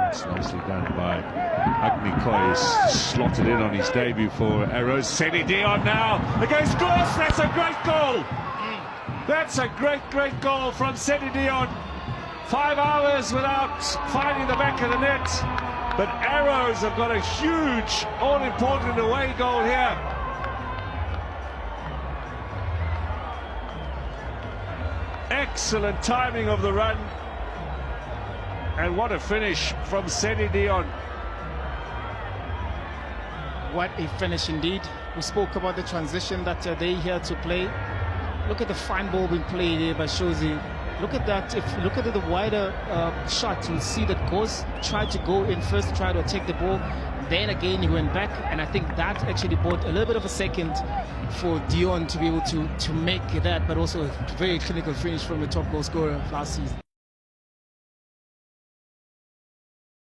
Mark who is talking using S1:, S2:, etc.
S1: It's nicely done by Agnikoi. He's slotted in on his debut for Arrows. Seni Dion now against Goss. That's a great goal. That's a great goal from Seni Dion. 5 hours without finding the back of the net. But Arrows have got a huge, all-important away goal here. Excellent timing of the run. And what a finish from Seni Dion.
S2: What a finish indeed. We spoke about the transition that they here to play. Look at the fine ball being played here by Shozi. Look at that. If you look at the wider shot, you'll see that Goss tried to go in first, try to take the ball. Then again, he went back. And I think that actually bought a little bit of a second for Dion to be able to make that, but also a very clinical finish from the top goal scorer last season.